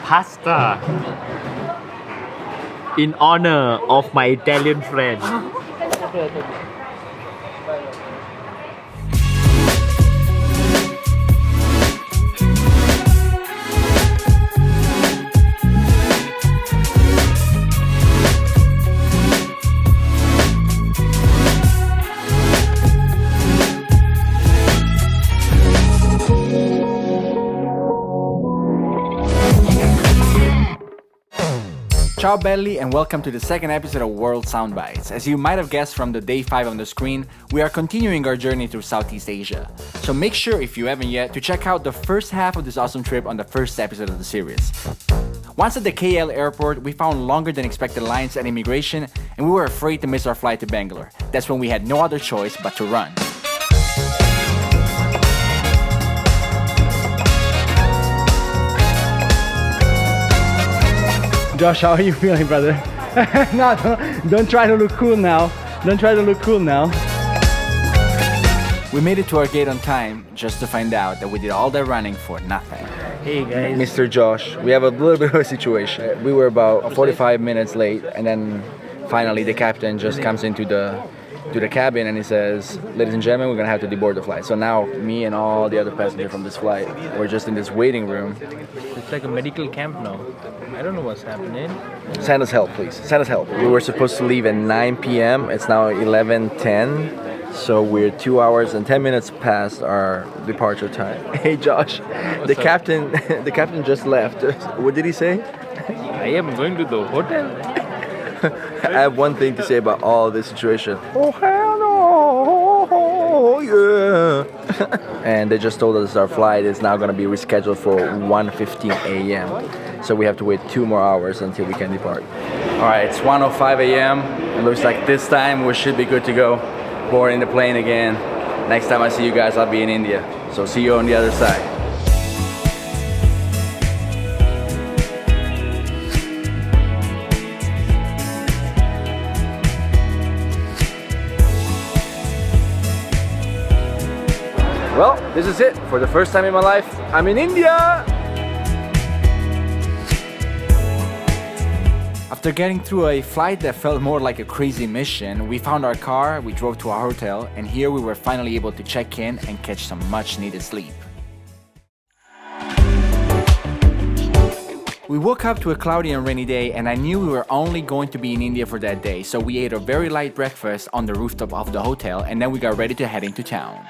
pasta in honor of my Italian friend. Ciao belli and welcome to the second episode of World Soundbites. As you might have guessed from the day 5 on the screen, we are continuing our journey through Southeast Asia. So make sure, if you haven't yet, to check out the first half of this awesome trip on the first episode of the series. Once at the KL airport, we found longer than expected lines at immigration and we were afraid to miss our flight to Bangalore. That's when we had no other choice but to run. Josh, how are you feeling, brother? No, don't try to look cool now. Don't try to look cool now. We made it to our gate on time just to find out that we did all that running for nothing. Hey guys. Mr. Josh, we have a little bit of a situation. We were about 45 minutes late, and then finally the captain just comes into the cabin and he says, "Ladies and gentlemen, we're gonna have to deboard the flight." So now me and all the other passengers from this flight, we're just in this waiting room. It's like a medical camp now. I don't know what's happening. Send us help, please. Send us help. We were supposed to leave at 9 p.m. It's now 11:10. So we're 2 hours and 10 minutes past our departure time. Hey Josh, the captain just left. What did he say? I am going to the hotel. I have one thing to say about all this situation. Oh hell no! Yeah. And they just told us our flight is now gonna be rescheduled for 1:15 a.m. So we have to wait 2 more hours until we can depart. All right, it's 1:05 a.m. It looks like this time we should be good to go. Boarding the plane again. Next time I see you guys, I'll be in India. So see you on the other side. Well, this is it. For the first time in my life, I'm in India! After getting through a flight that felt more like a crazy mission, we found our car, we drove to our hotel, and here we were finally able to check in and catch some much needed sleep. We woke up to a cloudy and rainy day, and I knew we were only going to be in India for that day, so we ate a very light breakfast on the rooftop of the hotel, and then we got ready to head into town.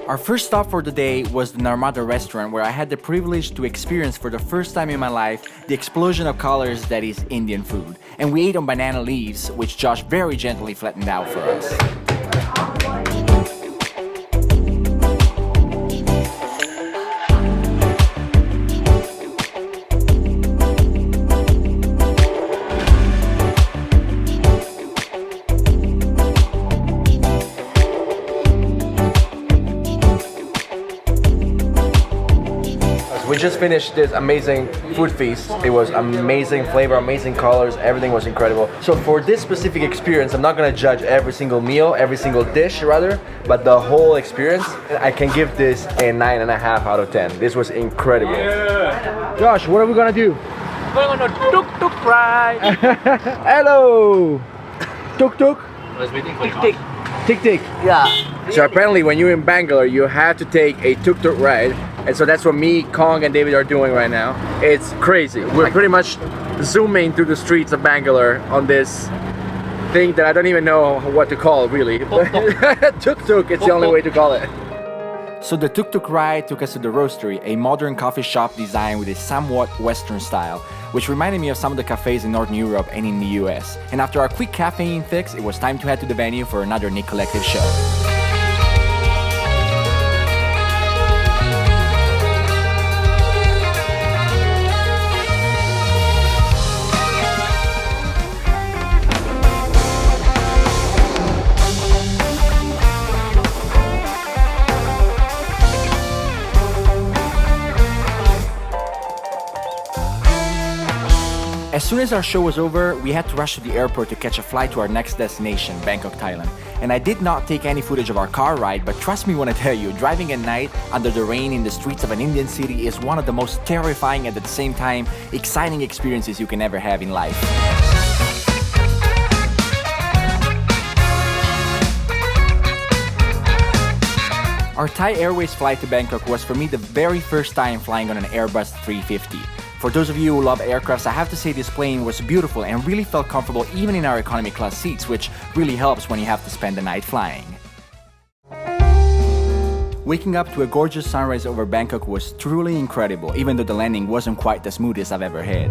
Our first stop for the day was the Narmada restaurant, where I had the privilege to experience for the first time in my life the explosion of colors that is Indian food. And we ate on banana leaves, which Josh very gently flattened out for us. We just finished this amazing food feast. It was amazing flavor, amazing colors, everything was incredible. So for this specific experience, I'm not gonna judge every single meal, every single dish rather, but the whole experience, I can give this a 9.5 out of 10. This was incredible. Yeah. Josh, what are we gonna do? We're going to Tuk Tuk Ride. Hello! Tuk Tuk? I was waiting for Tick. Tick Tick. Yeah. So apparently when you're in Bangalore, you have to take a Tuk Tuk ride. And so that's what me, Kong, and David are doing right now. It's crazy. We're pretty much zooming through the streets of Bangalore on this thing that I don't even know what to call, really. Tuk Tuk, it's the only way to call it. So the Tuk Tuk ride took us to the Roastery, a modern coffee shop designed with a somewhat Western style, which reminded me of some of the cafes in Northern Europe and in the US. And after our quick caffeine fix, it was time to head to the venue for another Nikko Collective show. As soon as our show was over, we had to rush to the airport to catch a flight to our next destination, Bangkok, Thailand. And I did not take any footage of our car ride, but trust me when I tell you, driving at night under the rain in the streets of an Indian city is one of the most terrifying and at the same time exciting experiences you can ever have in life. Our Thai Airways flight to Bangkok was for me the very first time flying on an Airbus 350. For those of you who love aircrafts, I have to say this plane was beautiful and really felt comfortable even in our economy class seats, which really helps when you have to spend the night flying. Waking up to a gorgeous sunrise over Bangkok was truly incredible, even though the landing wasn't quite the smoothest I've ever had.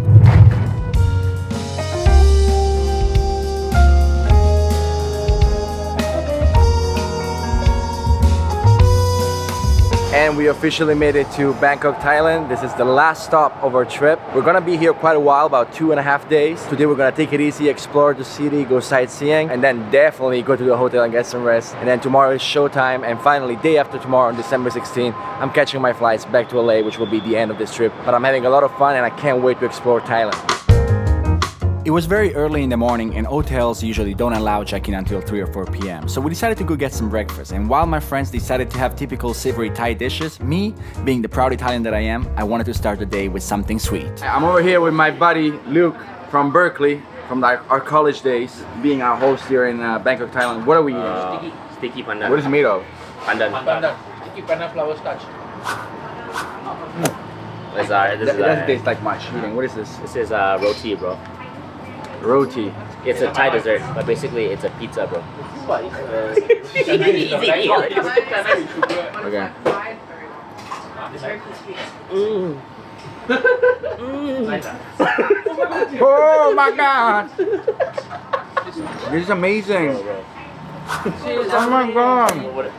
And we officially made it to Bangkok, Thailand. This is the last stop of our trip. We're gonna be here quite a while, about 2.5 days. Today we're gonna take it easy, explore the city, go sightseeing, and then definitely go to the hotel and get some rest. And then tomorrow is showtime, and finally, day after tomorrow on December 16th, I'm catching my flights back to LA, which will be the end of this trip. But I'm having a lot of fun and I can't wait to explore Thailand. It was very early in the morning and hotels usually don't allow check-in until 3 or 4 p.m. So we decided to go get some breakfast, and while my friends decided to have typical savory Thai dishes, me, being the proud Italian that I am, I wanted to start the day with something sweet. I'm over here with my buddy Luke from Berkeley, from our college days, being our host here in Bangkok, Thailand. What are we eating? Sticky pandan. What is it made of? Pandan. Sticky panna flower starch. This It doesn't is taste like much. What is this? this is roti, bro. Roti. It's a Thai dessert, but basically it's a pizza, bro. Okay. Oh my god! This is amazing. Oh my god!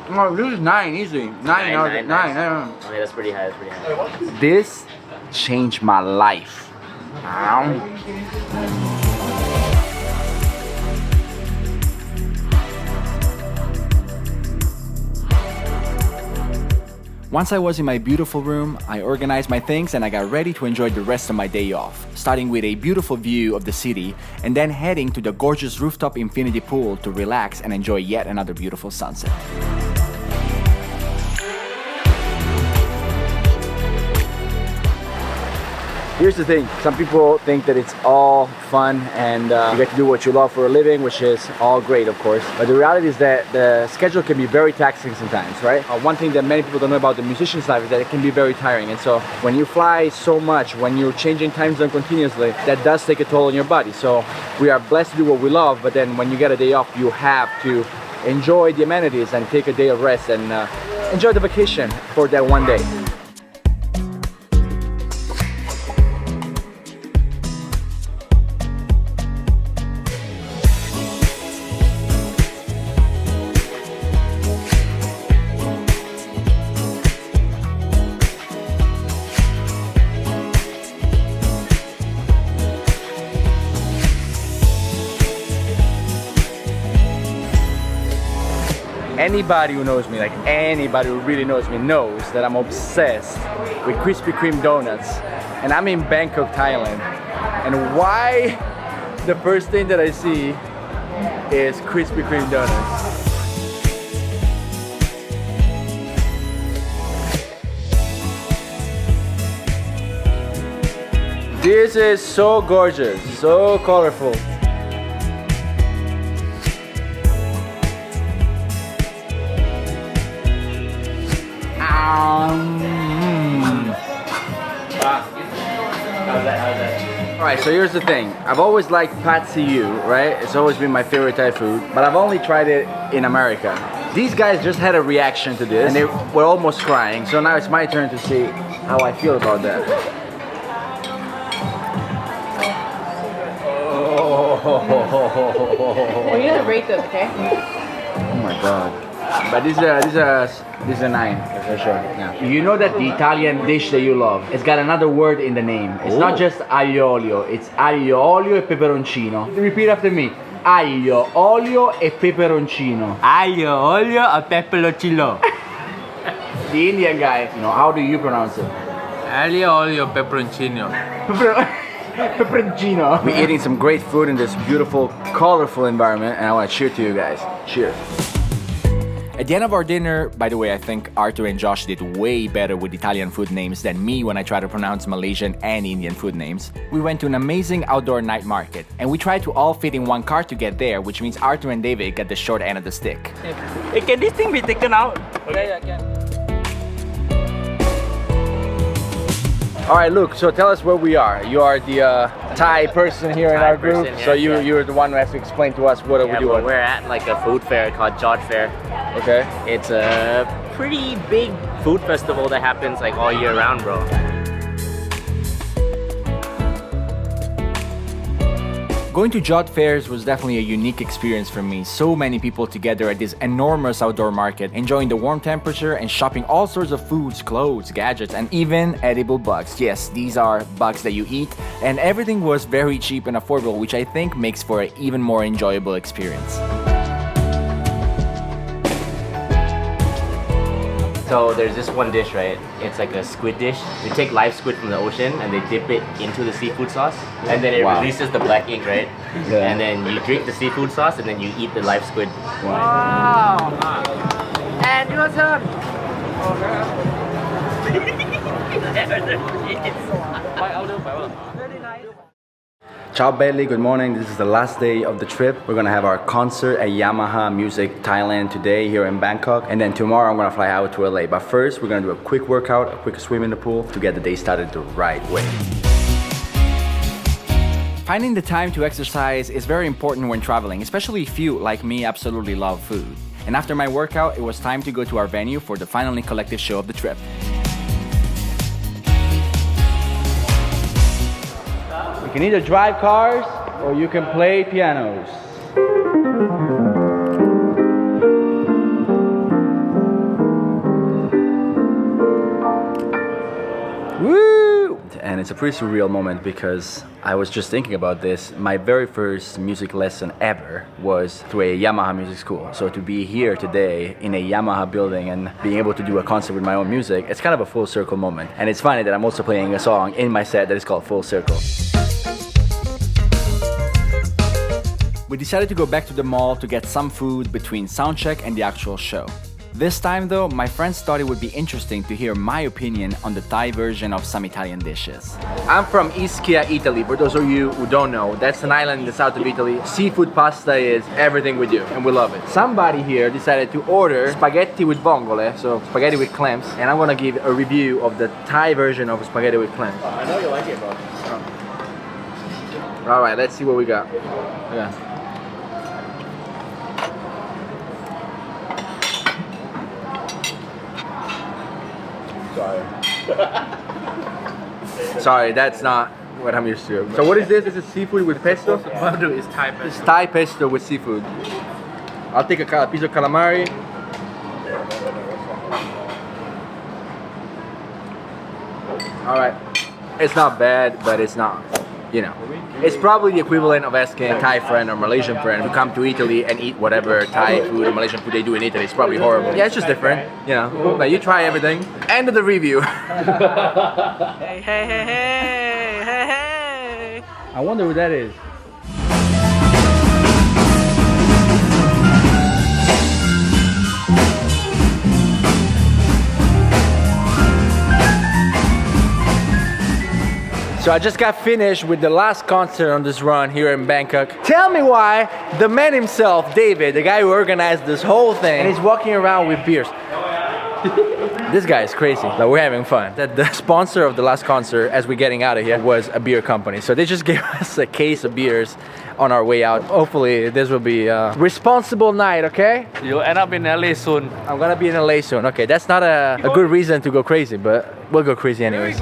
Oh, this is 9 easy. 9 out of 9. Okay, that's pretty high. That's pretty high. This changed my life. Once I was in my beautiful room, I organized my things and I got ready to enjoy the rest of my day off, starting with a beautiful view of the city and then heading to the gorgeous rooftop infinity pool to relax and enjoy yet another beautiful sunset. Here's the thing, some people think that it's all fun and you get to do what you love for a living, which is all great, of course. But the reality is that the schedule can be very taxing sometimes, right? One thing that many people don't know about the musician's life is that it can be very tiring. And so when you fly so much, when you're changing time zone continuously, that does take a toll on your body. So we are blessed to do what we love, but then when you get a day off, you have to enjoy the amenities and take a day of rest and enjoy the vacation for that one day. Anybody who knows me, like anybody who really knows me, knows that I'm obsessed with Krispy Kreme donuts. And I'm in Bangkok, Thailand. And why the first thing that I see is Krispy Kreme donuts? This is so gorgeous, so colorful. Alright, so here's the thing. I've always liked pad see ew, right? It's always been my favorite Thai food, but I've only tried it in America. These guys just had a reaction to this and they were almost crying, so now it's my turn to see how I feel about that. We're gonna rate this, okay? Oh my god. But this is a 9 for sure. Yeah. You know that the Italian dish that you love, it's got another word in the name. It's not just aglio olio, it's aglio olio e peperoncino. Repeat after me. Aglio olio e peperoncino. Aglio olio e peperoncino. The Indian guy, how do you pronounce it? Aglio olio pepperoncino. Pepperoncino. We're eating some great food in this beautiful, colorful environment, and I want to cheer to you guys. Cheers. At the end of our dinner, by the way, I think Arthur and Josh did way better with Italian food names than me when I try to pronounce Malaysian and Indian food names. We went to an amazing outdoor night market, and we tried to all fit in one car to get there, which means Arthur and David got the short end of the stick. Hey, can this thing be taken out? Yeah, can. Alright, Luke, so tell us where we are. You are the Thai person here in our group, person, so yeah. you're the one who has to explain to us what are we Yeah, doing. but we're at like a food fair called Jodd Fair. Okay. It's a pretty big food festival that happens like all year round, bro. Going to Jodd fairs was definitely a unique experience for me. So many people together at this enormous outdoor market, enjoying the warm temperature and shopping all sorts of foods, clothes, gadgets, and even edible bugs. Yes, these are bugs that you eat, and everything was very cheap and affordable, which I think makes for an even more enjoyable experience. So there's this one dish, right? It's like a squid dish. They take live squid from the ocean and they dip it into the seafood sauce, and then it releases the black ink, right? Yeah. And then you drink the seafood sauce and then you eat the live squid. And your turn. Ciao belly, good morning. This is the last day of the trip. We're gonna have our concert at Yamaha Music Thailand today here in Bangkok, and then tomorrow I'm gonna fly out to LA. But first, we're gonna do a quick workout, a quick swim in the pool to get the day started the right way. Finding the time to exercise is very important when traveling, especially if you, like me, absolutely love food. And after my workout, it was time to go to our venue for the final collective show of the trip. You can either drive cars or you can play pianos. Woo! And it's a pretty surreal moment because I was just thinking about this. My very first music lesson ever was through a Yamaha music school. So to be here today in a Yamaha building and being able to do a concert with my own music, it's kind of a full circle moment. And it's funny that I'm also playing a song in my set that is called Full Circle. We decided to go back to the mall to get some food between Soundcheck and the actual show. This time though, my friends thought it would be interesting to hear my opinion on the Thai version of some Italian dishes. I'm from Ischia, Italy. For those of you who don't know, that's an island in the south of Italy. Seafood pasta is everything we do, and we love it. Somebody here decided to order spaghetti with vongole, so spaghetti with clams, and I'm gonna give a review of the Thai version of spaghetti with clams. I know you like it, bro. All right, let's see what we got. Yeah. Sorry, that's not what I'm used to. So what is this? This is seafood with pesto? It's Thai pesto. It's Thai pesto with seafood. I'll take a piece of calamari. All right, it's not bad, but it's not, you know. It's probably the equivalent of asking a Thai friend or Malaysian friend to come to Italy and eat whatever Thai food or Malaysian food they do in Italy. It's probably horrible. Yeah, it's just different, you know. But you try everything. End of the review. Hey, hey, hey, hey, hey, hey. I wonder who that is. So I just got finished with the last concert on this run here in Bangkok. Tell me why the man himself, David, the guy who organized this whole thing, and he's walking around with beers. This guy is crazy, but we're having fun. The sponsor of the last concert, as we're getting out of here, was a beer company. So they just gave us a case of beers on our way out. Hopefully this will be a responsible night, okay? You'll end up in LA soon. I'm gonna be in LA soon. Okay, that's not a good reason to go crazy, but we'll go crazy anyways.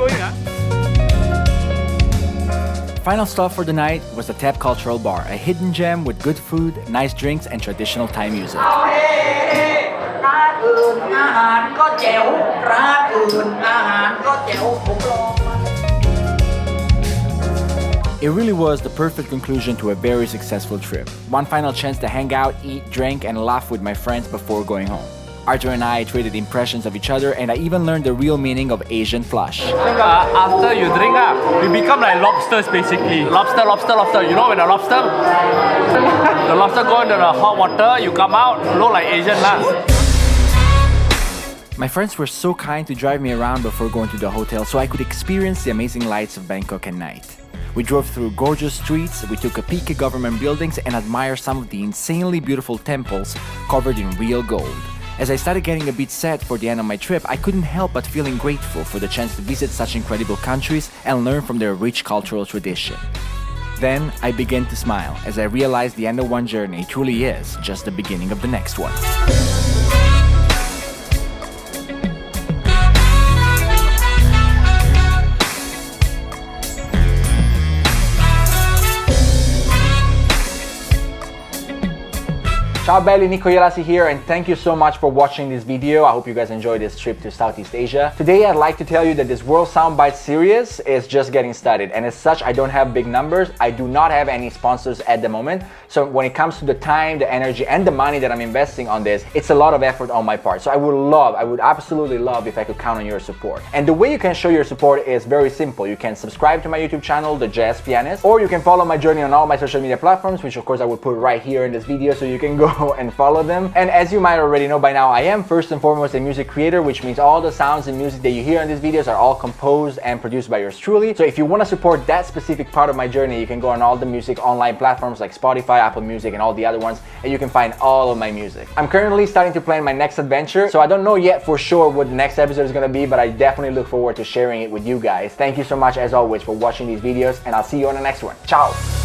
Final stop for the night was the Tap Cultural Bar, a hidden gem with good food, nice drinks, and traditional Thai music. It really was the perfect conclusion to a very successful trip. One final chance to hang out, eat, drink, and laugh with my friends before going home. Arthur and I traded impressions of each other, and I even learned the real meaning of Asian flush. After you drink you become like lobsters basically. Lobster. You know when the lobster go into the hot water, you come out, look like Asian lah. My friends were so kind to drive me around before going to the hotel so I could experience the amazing lights of Bangkok at night. We drove through gorgeous streets, we took a peek at government buildings and admired some of the insanely beautiful temples covered in real gold. As I started getting a bit sad for the end of my trip, I couldn't help but feeling grateful for the chance to visit such incredible countries and learn from their rich cultural tradition. Then I began to smile as I realized the end of one journey truly is just the beginning of the next one. Ciao belli, Nikko Ielasi here, and thank you so much for watching this video. I hope you guys enjoyed this trip to Southeast Asia. Today I'd like to tell you that this World Soundbite series is just getting started, and as such I don't have big numbers. I do not have any sponsors at the moment, so when it comes to the time, the energy and the money that I'm investing on this, it's a lot of effort on my part. So I would absolutely love if I could count on your support. And the way you can show your support is very simple. You can subscribe to my YouTube channel, The Jazz Pianist, or you can follow my journey on all my social media platforms, which of course I will put right here in this video, so you can go and follow them. And as you might already know by now, I am first and foremost a music creator, which means all the sounds and music that you hear in these videos are all composed and produced by yours truly. So if you want to support that specific part of my journey, you can go on all the music online platforms like Spotify, Apple Music, and all the other ones, and you can find all of my music. I'm currently starting to plan my next adventure, so I don't know yet for sure what the next episode is going to be, but I definitely look forward to sharing it with you guys. Thank you so much as always for watching these videos, and I'll see you on the next one. Ciao!